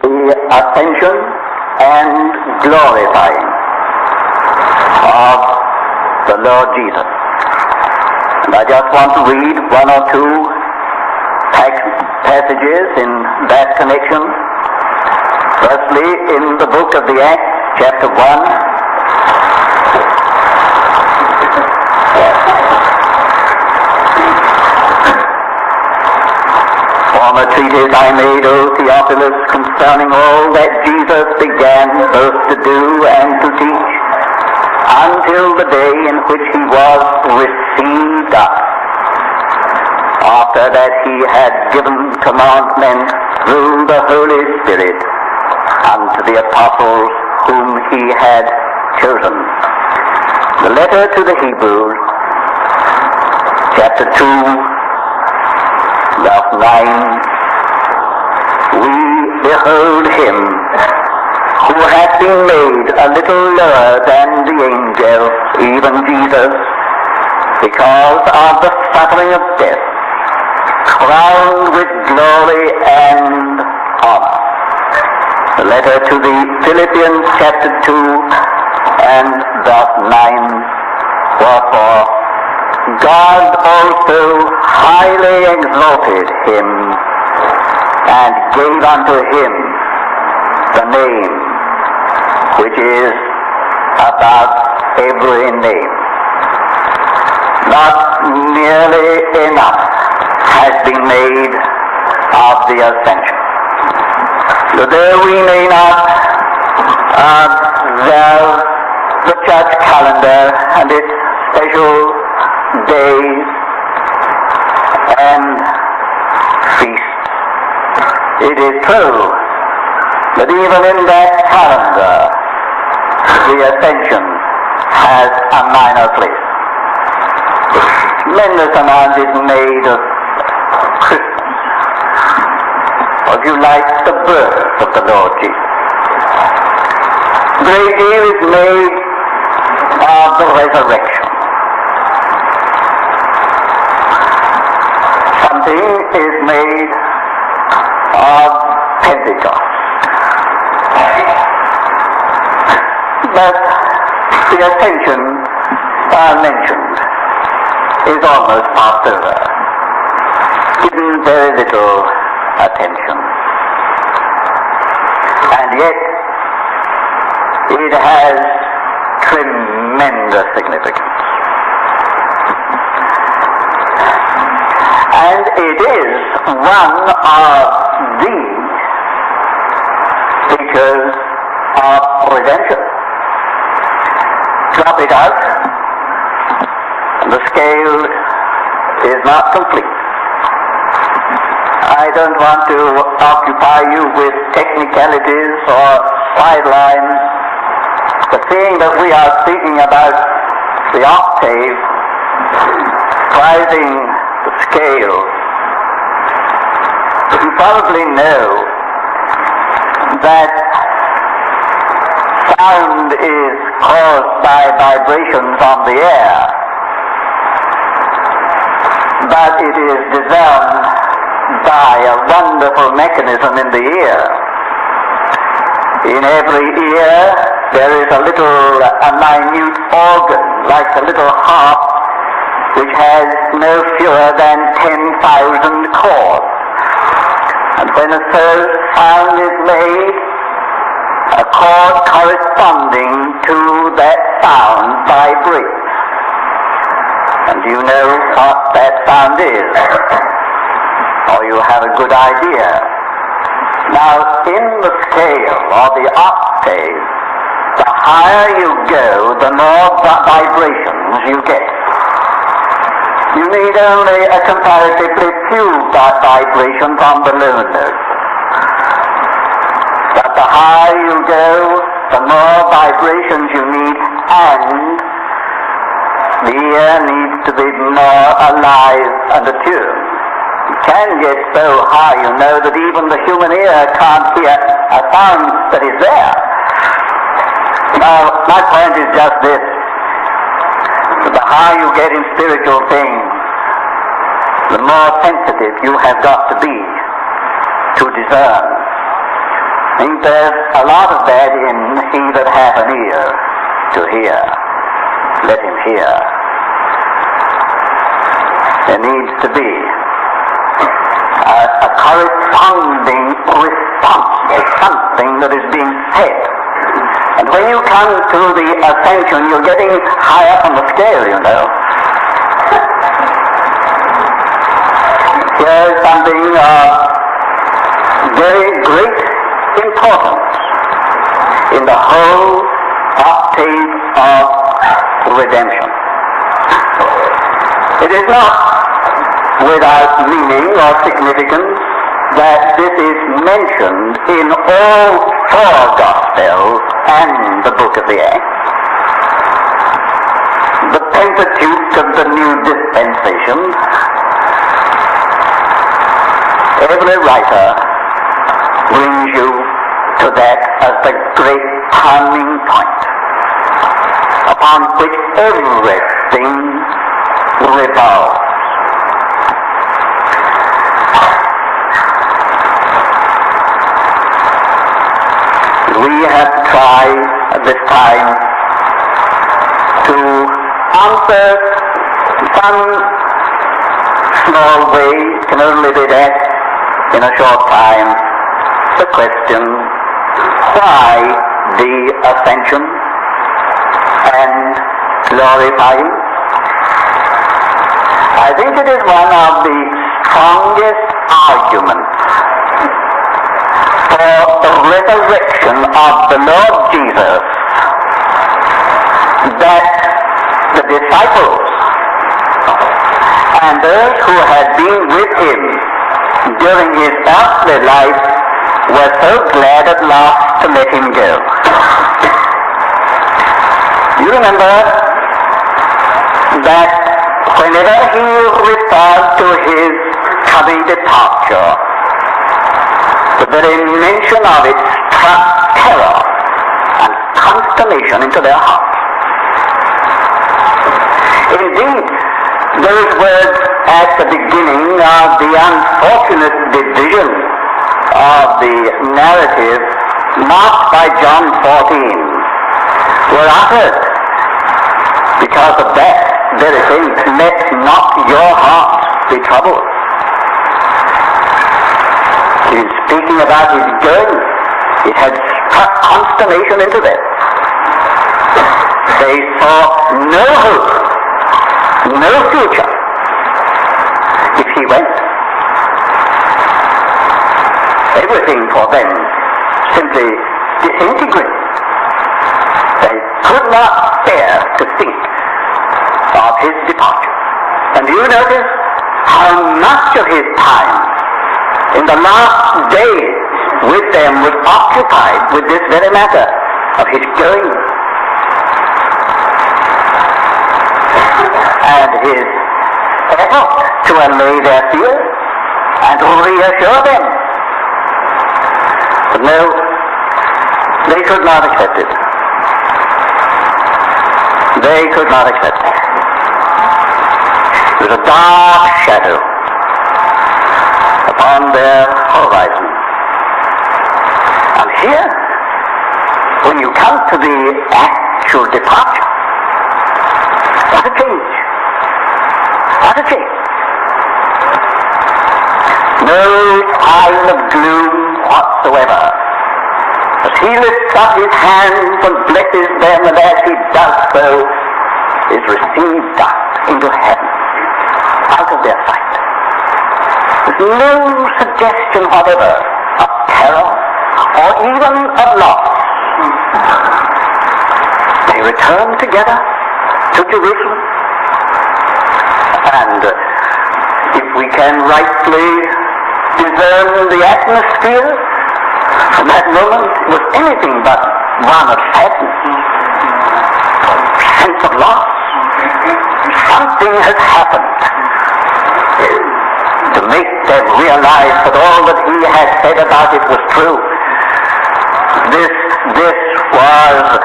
the ascension and glorifying of the Lord Jesus. And I just want to read one or two passages in that connection. Firstly, in the book of the Acts, chapter 1, former treatise I made, O Theophilus, concerning all that Jesus began both to do and to teach, until the day in which he was received up, after that he had given commandment through the Holy Spirit unto the apostles whom he had chosen. The letter to the Hebrews, chapter 2, verse 9, we behold him who hath been made a little lower than the angels, even Jesus, because of the suffering of death, crowned with glory and honor. The letter to the Philippians, chapter 2 and verse 9, wherefore God also highly exalted him and gave unto him the name which is above every name. Not nearly enough has been made of the ascension. So though we may not observe the church calendar and its special days and feasts, it is true that even in that calendar the ascension has a minor place. Tremendous amount is made of Christmas, or if you like, the birth of the Lord Jesus. Great deal is made of the resurrection. Something is made of Pentecost. But the ascension mentioned is almost passed over, given very little attention. And yet it has tremendous significance. And it is one of the features of redemption. Drop it out, the scale is not complete. I don't want to occupy you with technicalities or sidelines, but seeing that we are speaking about the octave, rising the scale, you probably know that sound is caused by vibrations on the air, but it is discerned by a wonderful mechanism in the ear. In every ear there is a minute organ, like a little harp, which has no fewer than 10,000 chords. And when a sound is made, a chord corresponding to that sound vibrates. And you know what that sound is, or you have a good idea. Now, in the scale, or the octave, the higher you go, the more vibrations you get. You need only a comparatively few vibrations on the low note. But the higher you go, the more vibrations you need, and the ear needs to be more alive and attuned. It can get so high, you know, that even the human ear can't hear a sound that is there. Now, my point is just this. The higher you get in spiritual things, the more sensitive you have got to be to discern. think there's a lot of that in he that hath an ear to hear. Let him hear. There needs to be a corresponding response to something that is being said. And when you come to the ascension, you're getting high up on the scale, you know. Here's something of very great importance in the whole octave of redemption. It is not without meaning or significance that this is mentioned in all four Gospels and the book of the Acts. The Pentateuch of the New Dispensation. Every writer brings you to that as the great turning point upon which everything revolves. We have tried at this time to answer some small way, can only be that in a short time, the question, why the ascension and glorifying? I think it is one of the strongest arguments for the resurrection of the Lord Jesus that the disciples and those who had been with him during his earthly life were so glad at last to let him go. You remember that whenever he referred to his coming departure, the very mention of it struck terror and consternation into their hearts. Indeed, those words at the beginning of the unfortunate division of the narrative marked by John 14 were uttered because of that very thing. Let not your hearts be troubled. In speaking about his going, it had struck consternation into them. They saw no hope, no future if he went. Everything for them simply disintegrated. They could not bear to think of his departure. And you notice how much of his time in the last days with them was occupied with this very matter of his going. And his effort to allay their fear and to reassure them. But no, they could not accept it. They could not accept it. It was a dark shadow upon their horizon. And here, when you come to the actual departure, what a change. What a change. No sign of gloom whatsoever. As he lifts up his hands and blesses them, and as he does so, is received up into heaven, out of their sight. There's no suggestion whatever of terror or even of loss. They return together to Jerusalem. And if we can rightly discern the atmosphere from that moment, it was anything but one of sadness, sense of loss. Something has happened to make them realize that all that he had said about it was true. This was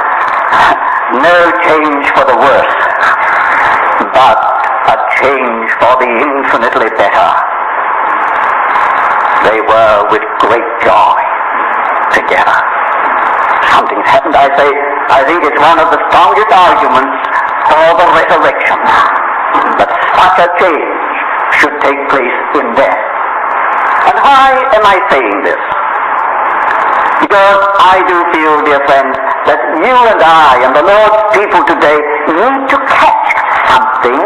no change for the worse, but a change for the infinitely better. They were with great joy to together. Something's happened, I say. I think it's one of the strongest arguments for the resurrection, that such a change should take place in death. And why am I saying this? Because I do feel, dear friends, that you and I and the Lord's people today need to catch something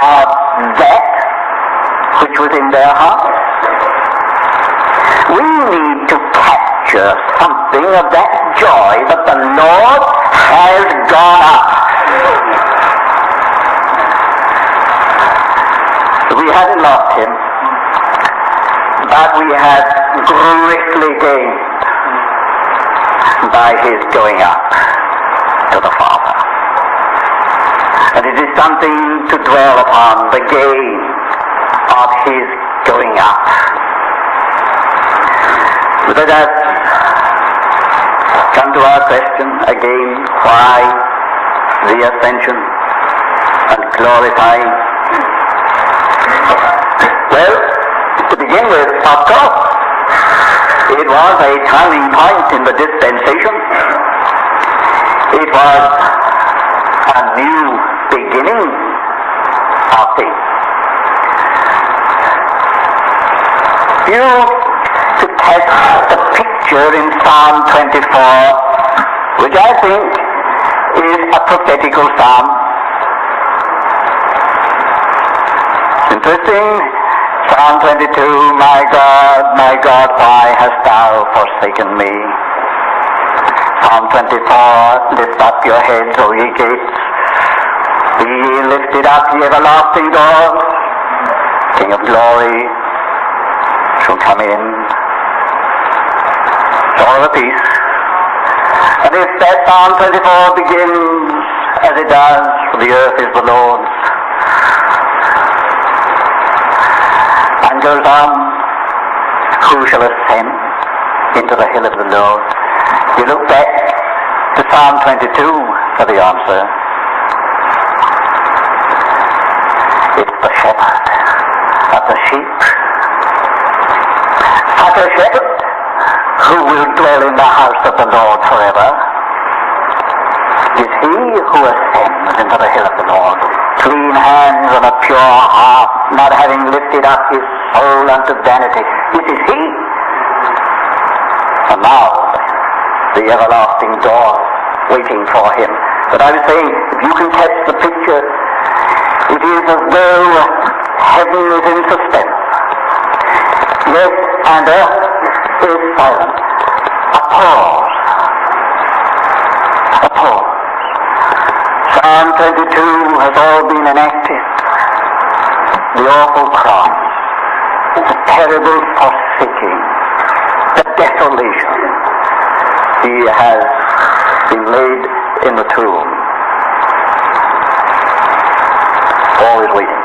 of that which was in their hearts. We need to capture something of that joy that the Lord has gone up. We hadn't lost him, but we had greatly gained by his going up to the Father. And it is something to dwell upon, the gain of his going up. Let us come to our question again, why the ascension and glorifying? Well, to begin with, of course, it was a turning point in the dispensation. It was a new beginning of things. You to catch the picture in Psalm 24, which I think is a prophetical psalm. Interesting. Psalm 22, my God, why hast thou forsaken me? Psalm 24, lift up your heads, O ye gates. Be ye lifted up, ye everlasting doors. King of glory shall come in. All of peace. And if that Psalm 24 begins as it does, for the earth is the Lord's, and goes on, who shall ascend into the hill of the Lord? You look back to Psalm 22 for the answer. It's the shepherd of the sheep. Such a shepherd who will dwell in the house of the Lord forever is he who ascends into the hill of the Lord, clean hands and a pure heart, not having lifted up his soul unto vanity. This is he. And now the everlasting door waiting for him. But I was saying, if you can catch the picture, it is as though heaven is in suspense. Yes, and earth is silent. A pause. A pause. Psalm 22 has all been enacted. The awful cross, the terrible forsaking, the desolation. He has been laid in the tomb. All is waiting.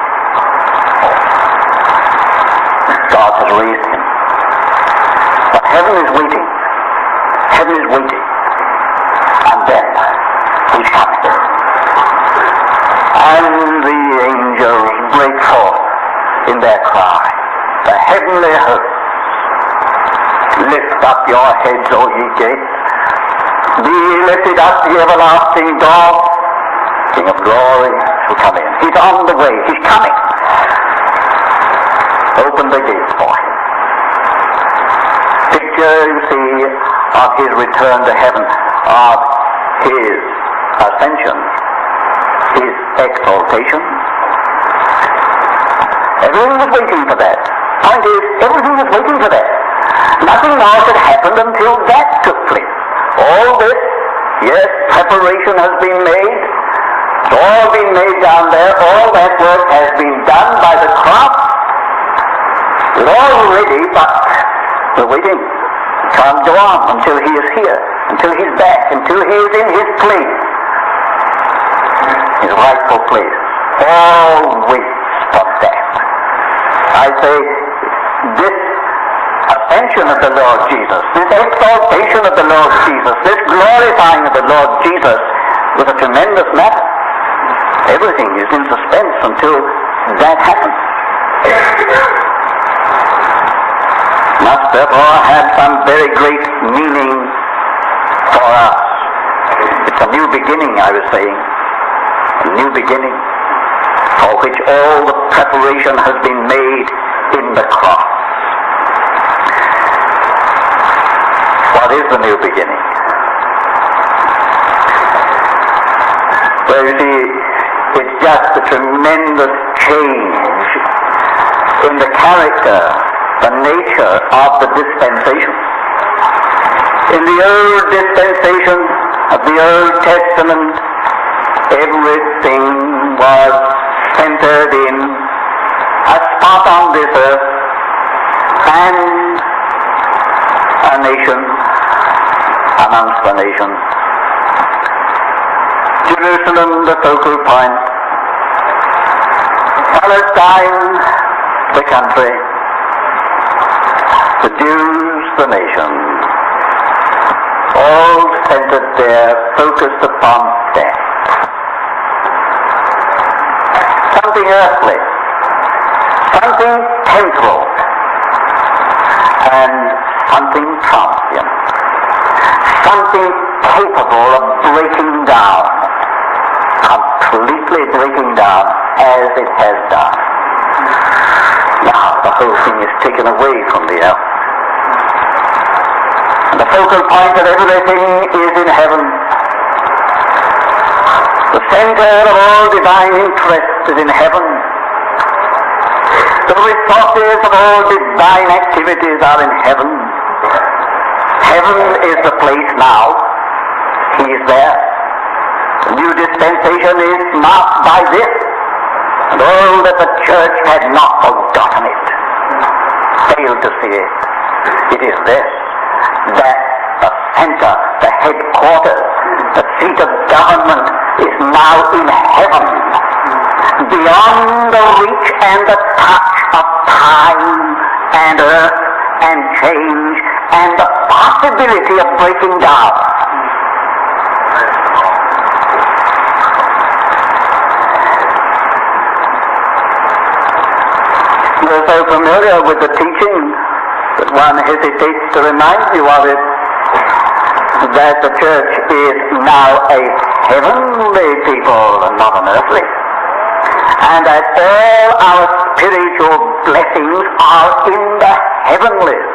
God has raised him. But heaven is waiting. Heaven is waiting. And then he's coming. And the angels break forth in their cry. The heavenly hosts, lift up your heads, O ye gates. Be lifted up, the everlasting door. King of glory shall come in. He's on the way. He's coming. Open the gates for him. Picture, you see, of his return to heaven, of his ascension, his exaltation. Everything is waiting for that. Point is, everything is waiting for that. Nothing else had happened until that took place. All this, yes, preparation has been made. It's all been made down there. All that work has been done by the cross. It's all ready, but we're waiting. Can't go on until he is here, until he's back, until he is in his place, his rightful place. All waits for that. I say, this ascension of the Lord Jesus, this exaltation of the Lord Jesus, this glorifying of the Lord Jesus was a tremendous matter. Everything is in suspense until that happens. Must therefore have some very great meaning for us. It's a new beginning, I was saying. A new beginning for which all the preparation has been made in the cross. What is the new beginning? Well, you see, it's just a tremendous change in the character, the nature of the dispensation. In the old dispensation of the Old Testament, everything was centered in a spot on this earth and a nation amongst the nations. Jerusalem, the focal point. Palestine, the country. The Jews, the nation. All centered there, focused upon death. Something earthly, something temporal, and something transient. Something capable of breaking down, completely breaking down as it has done. Now the whole thing is taken away from the earth. And the focal point of everything is in heaven. The center of all divine interest is in heaven. The resources of all divine activities are in heaven. Heaven is the place now. He is there. The new dispensation is marked by this. And all that the church had not forgotten it, failed to see it. It is this, that the center, the headquarters, the seat of government is now in heaven, beyond the reach and the touch of time and earth and change and the possibility of breaking down. We're so familiar with the teaching that one hesitates to remind you of it, that the church is now a heavenly people and not an earthly, and that all our spiritual blessings are in the heavenlies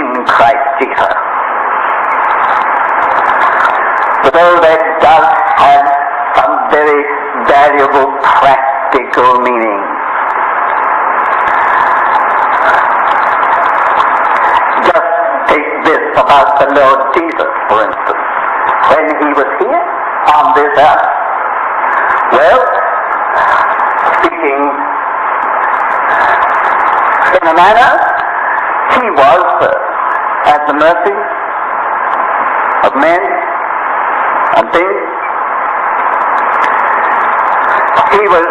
in Christ Jesus. But all that does have some very valuable practical meaning. Just take this about the Lord Jesus, for instance. When he was here on this earth, well, speaking in a manner, he was at the mercy of men and things. He was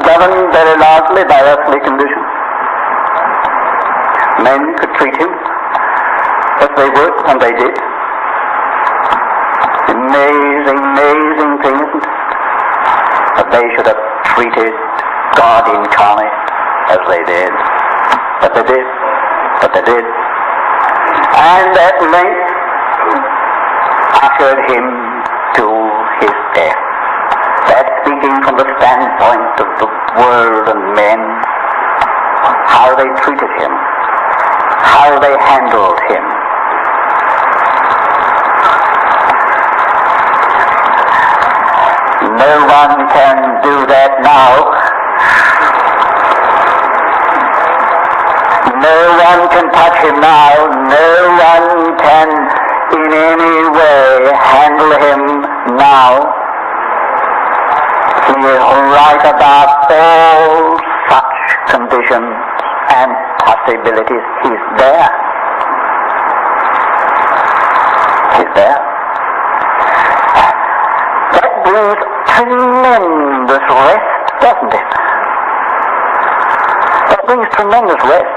governed very largely by earthly conditions. Men could treat him as they would, and they did. Amazing, amazing things that they should have treated God incarnate as they did. But they did. But they did. And at length ushered him to his death. That's speaking from the standpoint of the world and men, how they treated him, how they handled him. No one can do that now. No one can touch him now. No one can in any way handle him now. He is right about all such conditions and possibilities. He's there. He's there. That brings tremendous rest, doesn't it? That brings tremendous rest,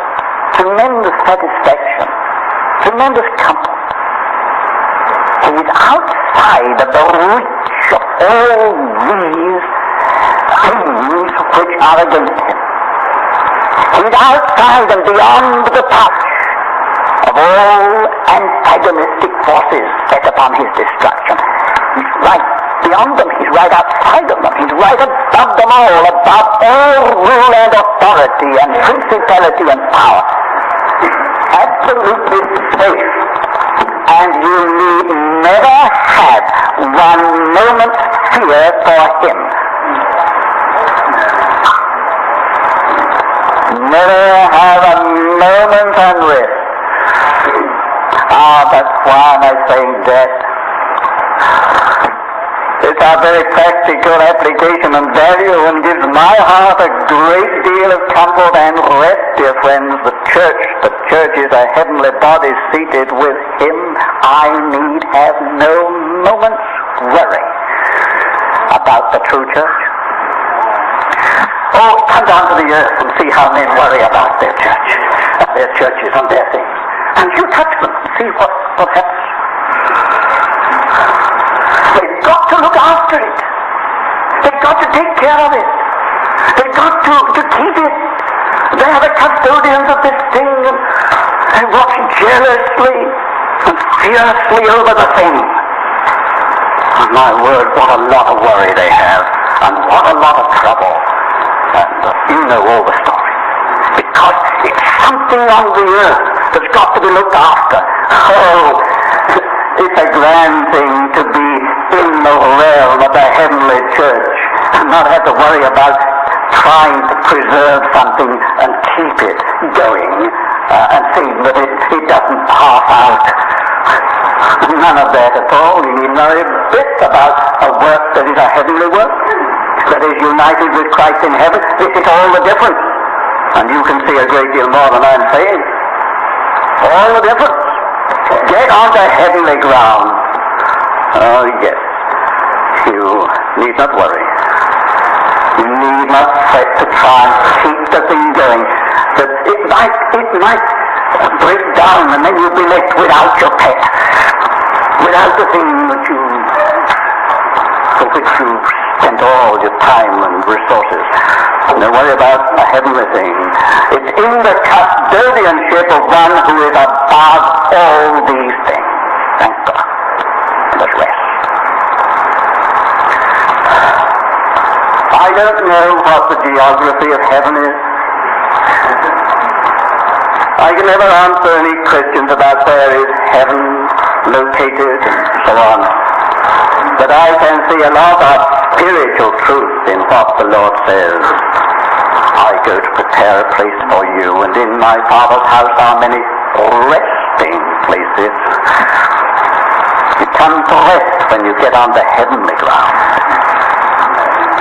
tremendous satisfaction, tremendous comfort. He is outside of the reach of all these things which are against him. He He's outside and beyond the touch of all antagonistic forces set upon his destruction. He's right beyond them. He's right outside of them. He's right above them all, above all rule and authority and principality and power. Absolutely safe. And you need never have one moment's fear for him. Never have a moment's unrest. That's why I say death. It's a very practical application and value and gives my heart a great deal of comfort and rest, dear friends. The church is a heavenly body seated with him. I need have no moment's worry about the true church. Oh, come down to the earth and see how men worry about their church, and their churches and their things. And you touch them and see what happens. They've got to look after it. They've got to take care of it. They've got to keep it. They are the custodians of this thing, and they watch jealously and fiercely over the thing. And my word, what a lot of worry they have, and what a lot of trouble. And you know all the story. Because it's something on the earth that's got to be looked after. Oh, it's a grand thing to be in the realm of the heavenly church and not have to worry about trying to preserve something and keep it going and seeing that it doesn't pass out. None of that at all. You need know a bit about a work that is a heavenly work, that is united with Christ in heaven. This is all the difference. And you can see a great deal more than I'm saying. All the difference. Get onto heavenly ground. Oh, yes. You need not worry. You need not fret to try and keep the thing going. That it might break down, and then you'll be left without your pet, without the thing for which you spent all your time and resources. Don't worry about a heavenly thing. It's in the custodianship of one who is above all these things. Thank God. Let rest. I don't know what the geography of heaven is. I can never answer any questions about where is heaven located and so on. But I can see a lot of spiritual truth in what the Lord says. I go to prepare a place for you, and in my Father's house are many resting places. You come to rest when you get on the heavenly ground,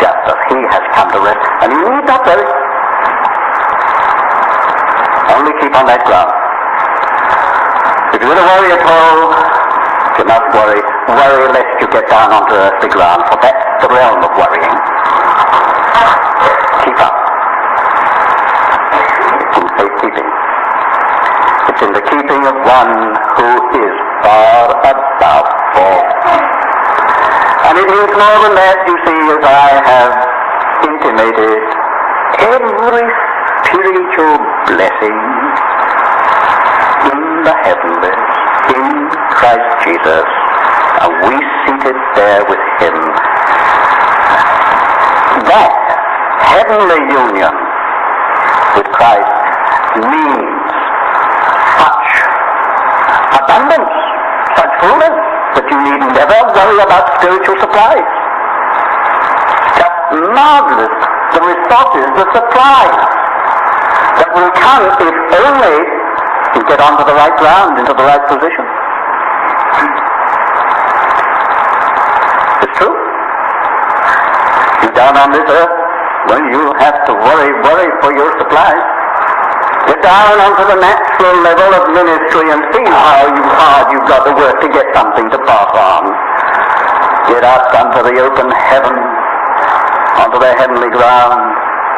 just as he has come to rest. And you need not worry. Only keep on that ground. If you're going to worry at all, you must worry. Worry lest you get down onto earthly ground, for that's the realm of worrying. Keep up. It's in safekeeping. It's in the keeping of one who is far above all. And it means more than that, you see, as I have intimated, every spiritual blessing in the heavenlies, in Christ Jesus, and we seated there with him. That heavenly union with Christ means such abundance, such fullness, that you need never worry about spiritual supplies. Just marvelous, the resources, the supplies that will come if only you get onto the right ground, into the right position. It's true. You're down on this earth when you have to worry for your supplies. Get down onto the natural level of ministry and see how hard you've got to work to get something to pass on. Get up onto the open heaven, onto the heavenly ground,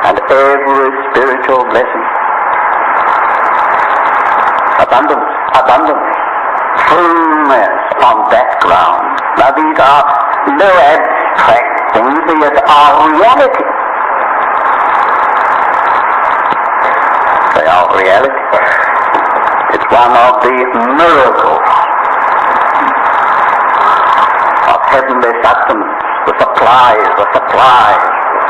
and every spiritual blessing. Abundance, fullness on that ground. Now these are no abstract things, these are reality. They are reality. It's one of the miracles of heavenly sustenance, the supplies,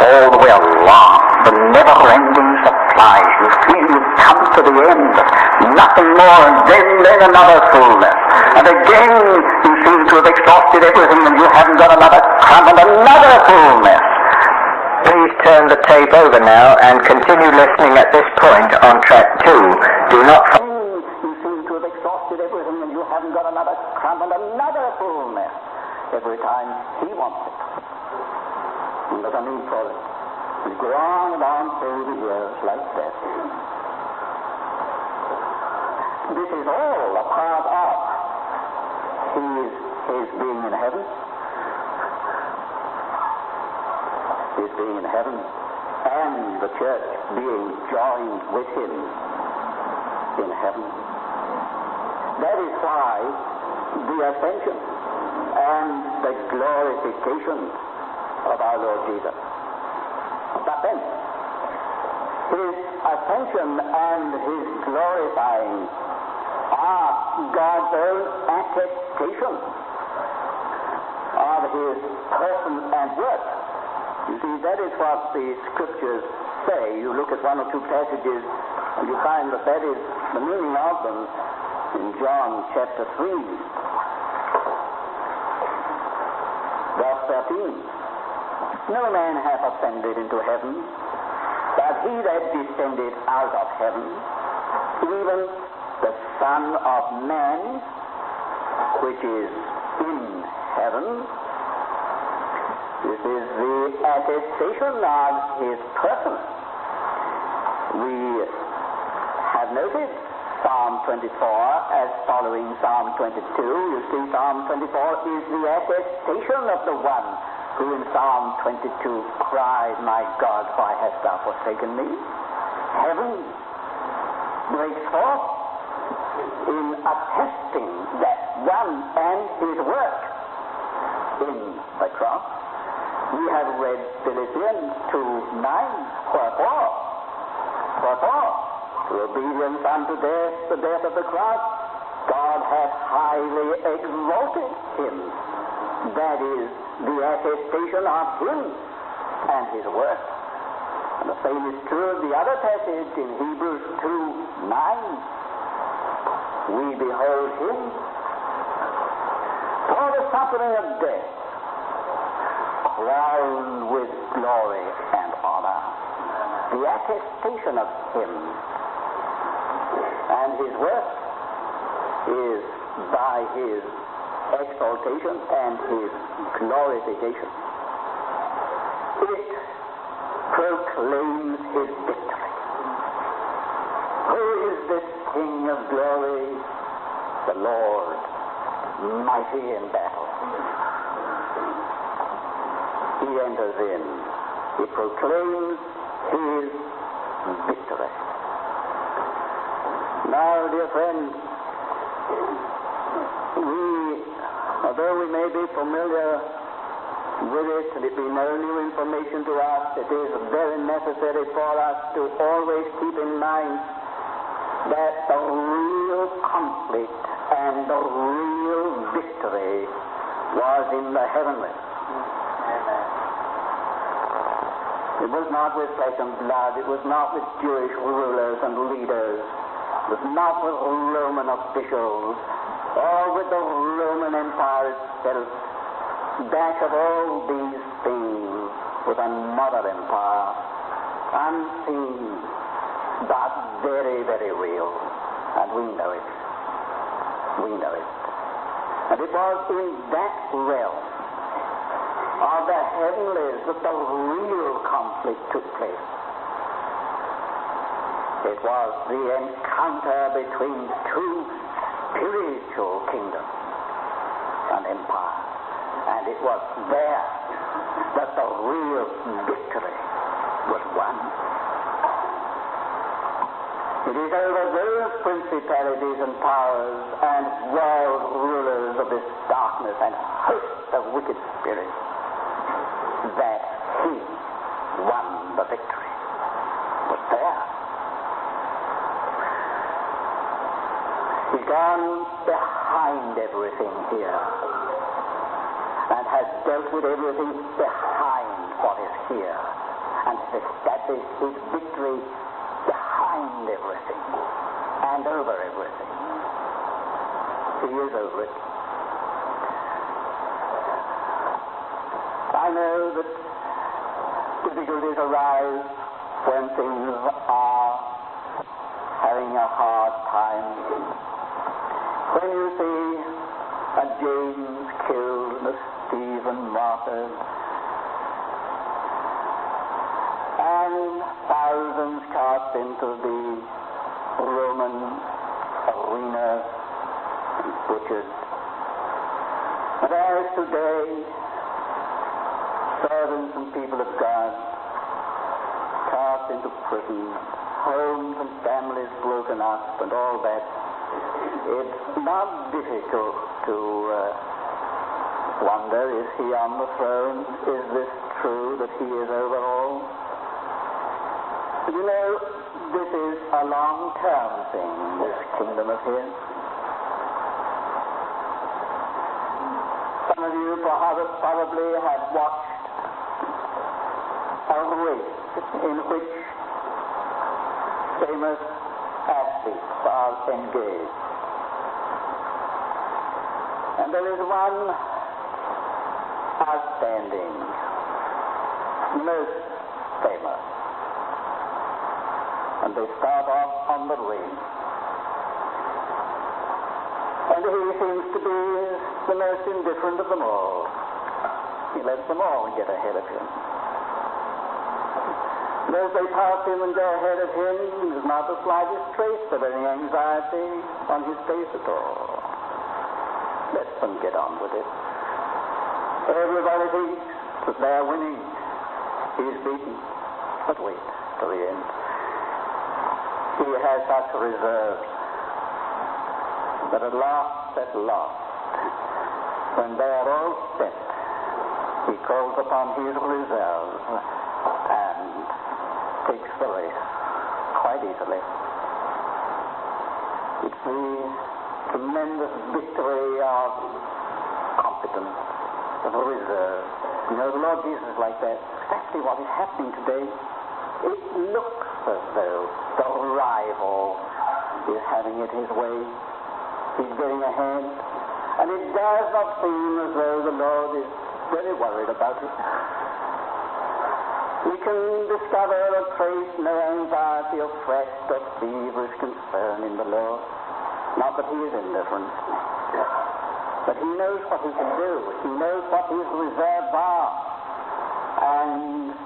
all the way along, the never-ending supplies. You feel you've come to the end, nothing more, and then another fullness. And again, you seem to have exhausted everything, and you haven't got another crumb and another fullness. Please turn the tape over now and continue listening at this point on track 2. Do not... You seem to have exhausted everything, and you haven't got another crumb and another fullness. Every time he wants it. And there's a need for it. We go on and on through the years like that. This is all a part of his being in heaven. His being in heaven and the church being joined with him in heaven. That is why the ascension and the glorification of our Lord Jesus. But then, his ascension and his glorifying are God's own attestation of his person and work. You see, that is what the scriptures say. You look at one or two passages and you find that is the meaning of them in John chapter 3. Verse 13. No man hath ascended into heaven, but he that descended out of heaven, even the Son of Man, which is in heaven. This is the attestation of his person. We have noted Psalm 24 as following Psalm 22. You see, Psalm 24 is the attestation of the one who in Psalm 22 cried, My God, why hast thou forsaken me? Heaven breaks forth in attesting that one and his work in the cross. We have read Philippians 2:9. Wherefore? To obedience unto death, the death of the cross, God hath highly exalted him. That is the attestation of him and his work. And the same is true of the other passage in Hebrews 2:9. We behold him for the suffering of death, crowned with glory and honor. The attestation of him and his work is by his exaltation and his glorification. It proclaims his victory. Who is this King of glory? The Lord, mighty in battle. He enters in. He proclaims his victory. Now, dear friends, although we may be familiar with it and it be no new information to us, it is very necessary for us to always keep in mind that the real conflict and the real victory was in the heavenlies. It was not with flesh and blood. It was not with Jewish rulers and leaders. It was not with Roman officials or with the Roman Empire itself. Back of all these things was another empire, unseen, but very, very real. And we know it. We know it. And it was in that realm of the heavenlies that the real conflict took place. It was the encounter between two spiritual kingdoms and empires. And it was there that the real victory was won. It is over those principalities and powers and world rulers of this darkness and hosts of wicked spirits that he won the victory. But there, He's gone behind everything here and has dealt with everything behind what is here and has established his victory behind everything and over everything. He is over it. I know that difficulties arise when things are having a hard time. When you see a James killed and a Stephen martyred, and thousands cast into the Roman arena and butchered. And as today, servants and people of God cast into prison, homes and families broken up and all that, it's not difficult to wonder, is he on the throne? Is this true that he is over all? You know, this is a long-term thing, this kingdom of his. Some of you probably have watched a race in which famous athletes are engaged. And there is one outstanding, most famous. And they start off on the ring. And he seems to be the most indifferent of them all. He lets them all get ahead of him. And as they pass him and go ahead of him, there's not the slightest trace of any anxiety on his face at all. Let them get on with it. Everybody thinks that they're winning. He's beaten. But wait till the end. He has such reserves that at last, when they are all spent, he calls upon his reserves and takes the race quite easily. It's the tremendous victory of competence, of reserve. You know, the Lord Jesus is like that. Exactly what is happening today. It looks as though the rival is having it his way. He's getting ahead. And it does not seem as though the Lord is very worried about it. We can discover or trace no anxiety or fret or feverish concern in the Lord. Not that he is indifferent. But he knows what he can do. He knows what his reserves are. And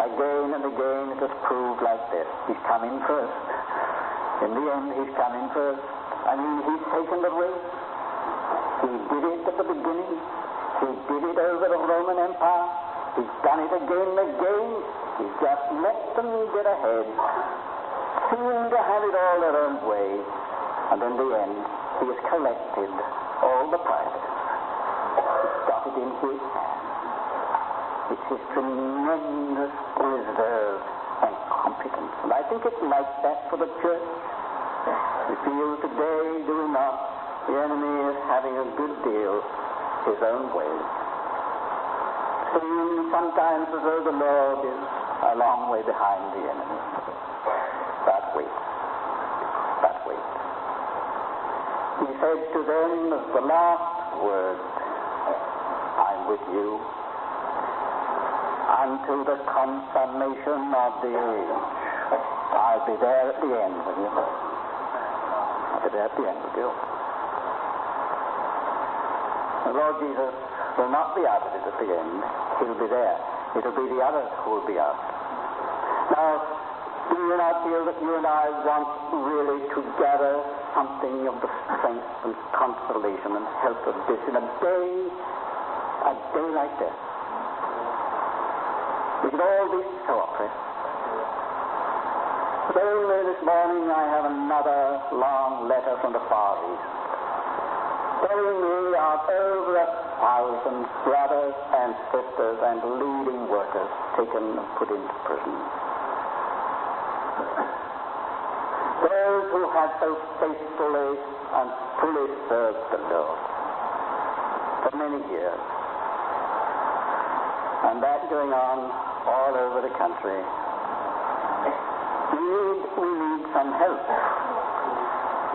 again and again it has proved like this. He's come in first. In the end, he's come in first. I mean, he's taken the race. He did it at the beginning. He did it over the Roman Empire. He's done it again and again. He's just let them get ahead. Seem to have it all their own way. And in the end, he has collected all the prizes. He's got it in his hand. It's his tremendous reserve and competence. And I think it's like that for the church. We feel today, do we not, the enemy is having a good deal his own way. Seems sometimes as though the Lord is a long way behind the enemy. But wait. He said to them as the last word, I'm with you until the consummation of the age. I'll be there at the end with you. I'll be there at the end with you. The Lord Jesus will not be out of it at the end. He'll be there. It'll be the others who will be out. Now, do you not feel that you and I want really to gather something of the strength and consolation and help of this in a day like this? We can all be so oppressed. But only this morning I have another long letter from the Far East, telling me of over 1,000 brothers and sisters and leading workers taken and put into prison. Those who have so faithfully and fully served the Lord for many years. And that going on all over the country. We need some help.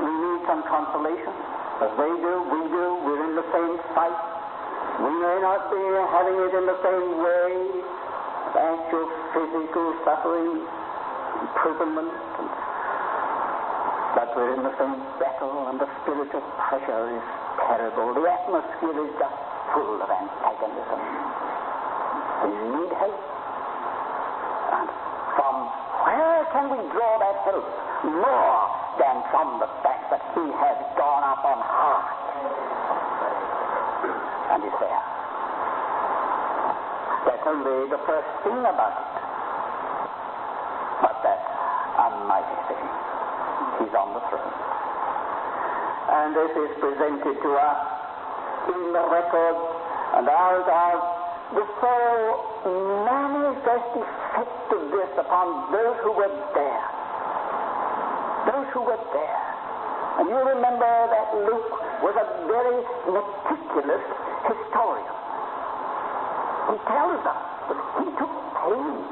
We need some consolation. As they do, we do. We're in the same fight. We may not be having it in the same way, actual physical suffering, imprisonment, but we're in the same battle, and the spiritual pressure is terrible. The atmosphere is just full of antagonism. We need help. And from where can we draw that help? More than from the fact that he has gone up on high and is there. That's only the first thing about it. But that's a mighty thing. He's on the throne. And this is presented to us in the record and out of the so manifest effect of this upon those who were there. Those who were there. And you remember that Luke was a very meticulous historian. He tells us that he took pains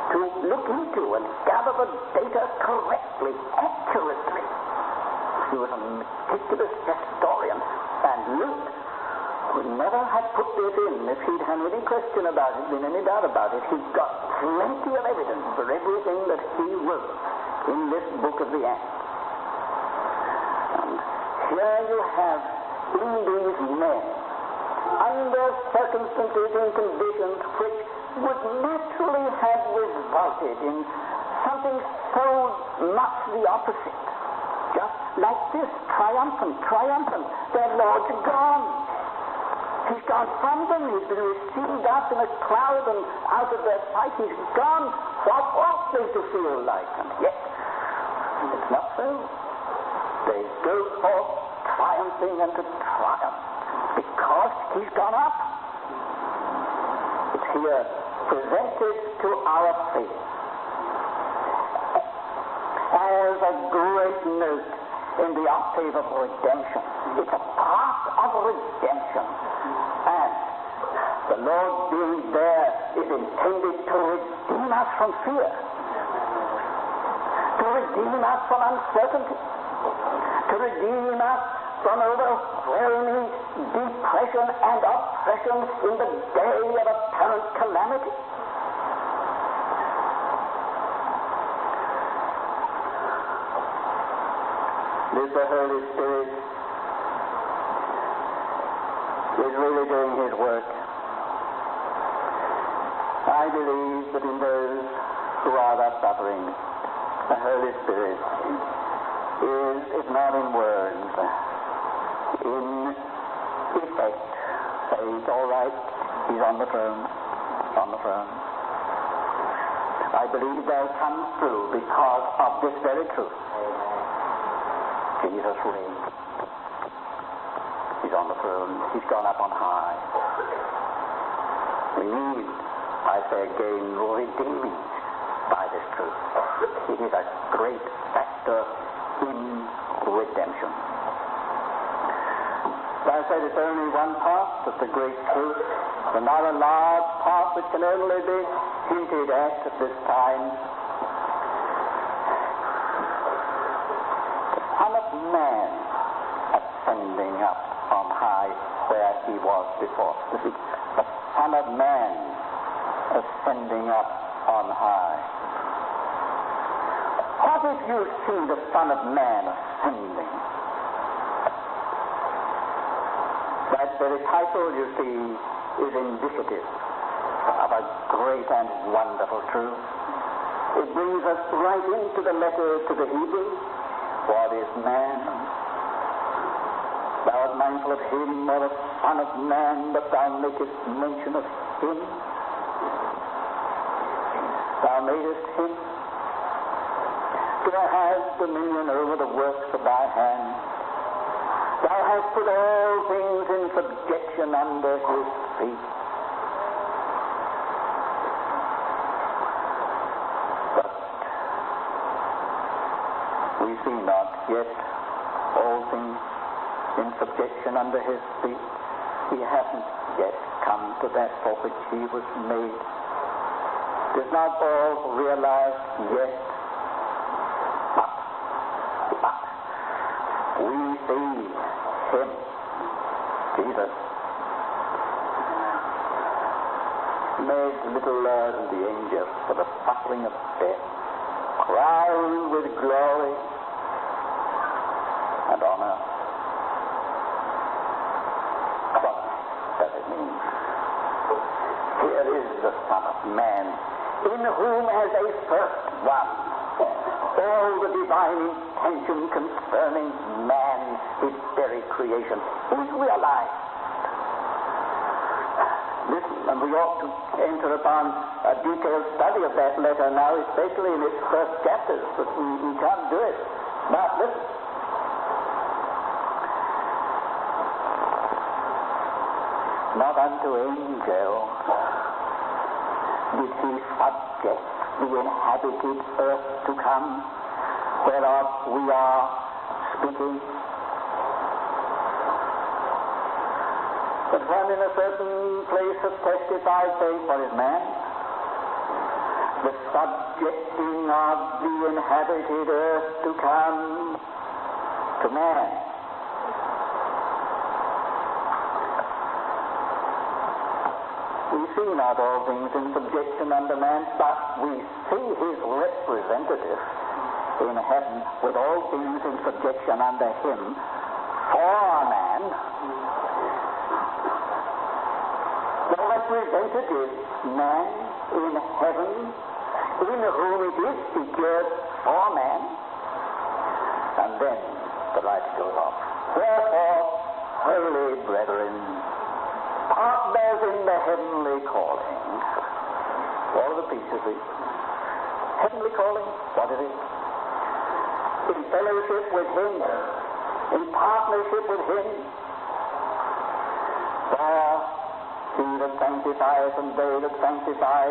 to look into and gather the data correctly, accurately. He was a meticulous historian, and Luke would never have put this in if he'd had any question about it, been any doubt about it. He's got plenty of evidence for everything that he wrote in this book of the Acts. And here you have in these men, under circumstances and conditions which would naturally have resulted in something so much the opposite. Just like this, triumphant. Their Lord's gone. He's gone from them. He's been received up in a cloud and out of their sight. He's gone. What ought they to feel like? And yet, it's not so. They go forth triumphing and to triumph because he's gone up. It's here presented to our faith as a great note in the Octave of Redemption. It's a part of redemption. And the Lord being there is intended to redeem us from fear, to redeem us from uncertainty, to redeem us from overwhelming depression and oppression in the day of apparent calamity. This the Holy Spirit is really doing his work. I believe that in those who are thus suffering, the Holy Spirit is, if not in words, in effect, says, all right, he's on the throne, I believe they'll come through because of this very truth. Jesus reigns. He's on the throne. He's gone up on high. We need, I say again, redeeming by this truth. It is a great factor in redemption. As I said, it's only one part of the great truth, and not a large part which can only be hinted at this time. The Son of Man ascending up on high where he was before. The Son of Man ascending up on high. What if you see the Son of Man ascending? That very title, you see, is indicative of a great and wonderful truth. It brings us right into the letter to the Hebrews. What is man? Thou art mindful of him, or the Son of Man, but thou makest mention of him. Thou madest him to have dominion over the works of thy hand. Thou hast put all things in subjection under his feet. But we see not yet all things in subjection under his feet? He hasn't yet come to that for which he was made. Does not all realized yet. But we see him, Jesus, made little Lord and the angels for the suffering of death, crowned with glory and honor. What does it mean? Here is the Son of Man, in whom as a first one, all the divine intention concerning man, his very creation, is realized. Listen, and we ought to enter upon a detailed study of that letter now, especially in its first chapters, but we can't do it. But listen. Not unto angels did he subject the inhabited earth to come, whereof we are speaking. But one in a certain place has testified, saying, what is man? The subjecting of the inhabited earth to come to man. We see not all things in subjection under man, but we see his representative in heaven with all things in subjection under him for man. The representative man in heaven, in whom it is secured for man. And then the writer goes on. Wherefore, holy brethren, partners in the heavenly calling. All the pieces is heavenly calling. What is it? In fellowship with him, in partnership with him. For he that sanctifies and they that sanctify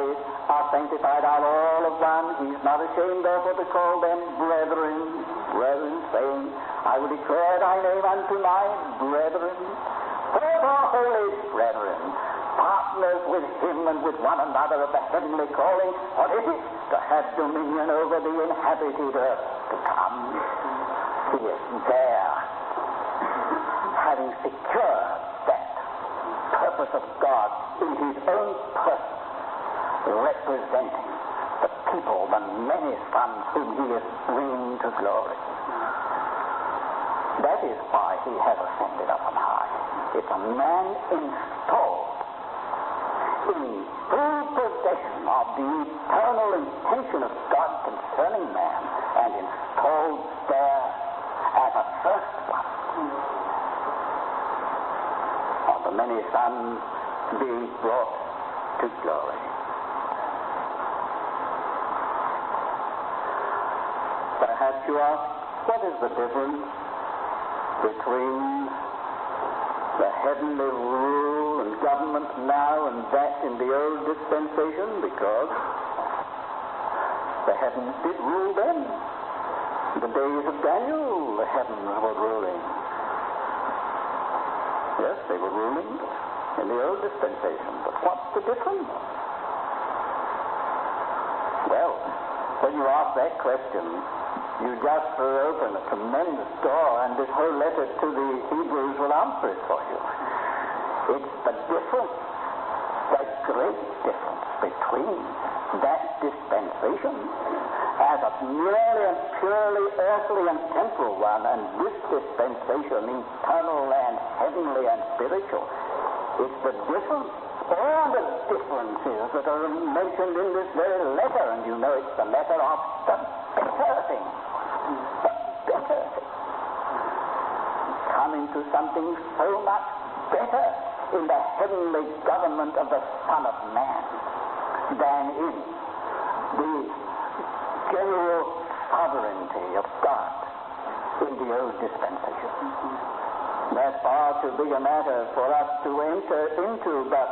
are sanctified out all of one. He is not ashamed therefore to call them brethren, saying, I will declare thy name unto my brethren. Wherefore, holy brethren, partners with him and with one another of the heavenly calling, what is it? To have dominion over the inhabited earth to come. He is there, having secured that purpose of God in his own person, representing the people, the many sons whom he is bringing to glory. That is why he has ascended up on high. It's a man installed in full possession of the eternal intention of God concerning man, and installed there as a first one of the many sons to be brought to glory. Perhaps you ask, what is the difference between the heavenly rule and government now and that in the old dispensation? Because the heavens did rule then. In the days of Daniel, the heavens were ruling. Yes, they were ruling in the old dispensation. But what's the difference? Well, when you ask that question, you just throw open a tremendous door, and this whole letter to the Hebrews will answer it for you. It's the difference, the great difference between that dispensation as a merely and purely earthly and temporal one, and this dispensation, eternal and heavenly and spiritual. It's the difference, all the differences that are mentioned in this very letter, and you know it's the letter of the better thing. The better thing. Coming to something so much better in the heavenly government of the Son of Man than in the general sovereignty of God in the old dispensation. That's far too big a matter for us to enter into, but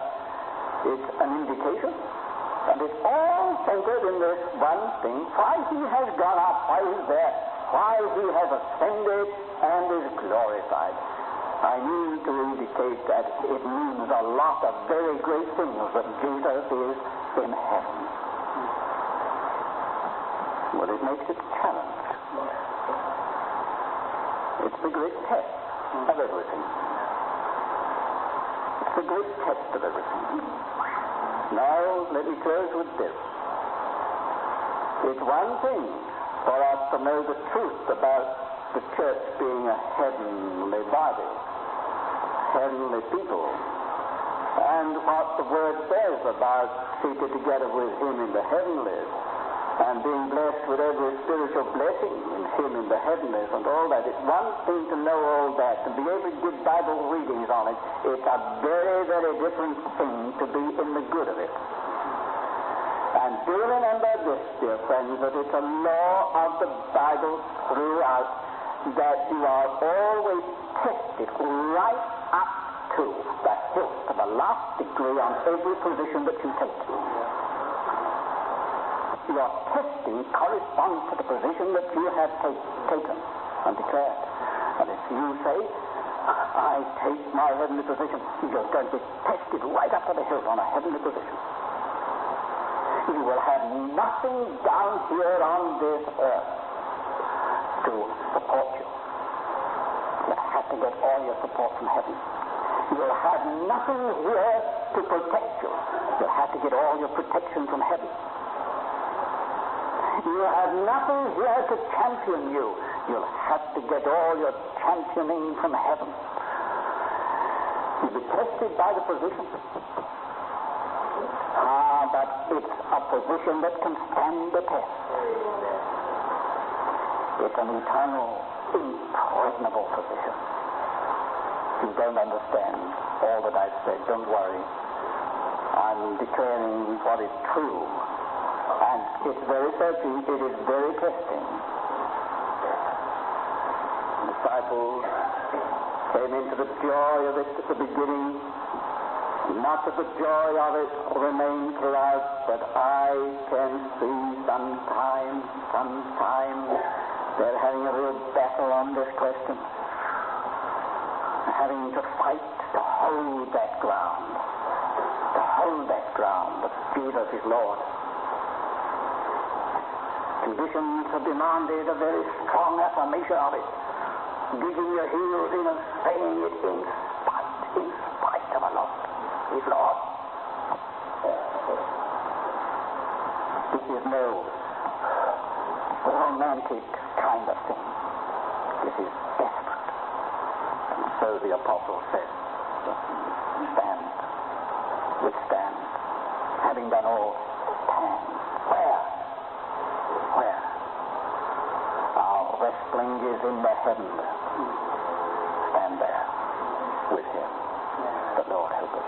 it's an indication, and it's all centered in this one thing. Why he has gone up, why he's there, while he has ascended and is glorified. I need to indicate that it means a lot of very great things that Jesus is in heaven. But it makes it challenge. It's the great test of everything. It's the great test of everything. Now, let me close with this. It's one thing for us to know the truth about the church being a heavenly body, heavenly people, and what the Word says about seated together with Him in the heavenlies, and being blessed with every spiritual blessing in Him in the heavenlies and all that. It's one thing to know all that, to be able to give Bible readings on it. It's a very, very different thing to be in the good of it. And do remember this, dear friends, that it's a law of the Bible throughout that you are always tested right up to the hilt, to the last degree on every position that you take. Your testing corresponds to the position that you have taken and declared. And if you say, I take my heavenly position, you're going to be tested right up to the hilt on a heavenly position. You will have nothing down here on this earth to support you. You'll have to get all your support from heaven. You'll have nothing here to protect you. You'll have to get all your protection from heaven. You have nothing here to champion you. You'll have to get all your championing from heaven. You'll be tested by the position. But it's a position that can stand the test. It's an eternal, impregnable position. You don't understand all that I've said. Don't worry. I'm declaring what is true. And it's very searching. It is very testing. The disciples came into the joy of it at the beginning. Much of the joy of it remains throughout, but I can see sometimes they're having a real battle on this question. Having to fight to hold that ground. To hold that ground that Jesus is Lord. Conditions have demanded a very strong affirmation of it. Digging your heels in and saying it in spite of a Lord. He's Lord. This is no romantic kind of thing. This is desperate. And so the apostle says, stand, withstand. Having done all, stand. Where? Our wrestling is in the heavenly. Stand there with Him. The Lord help us.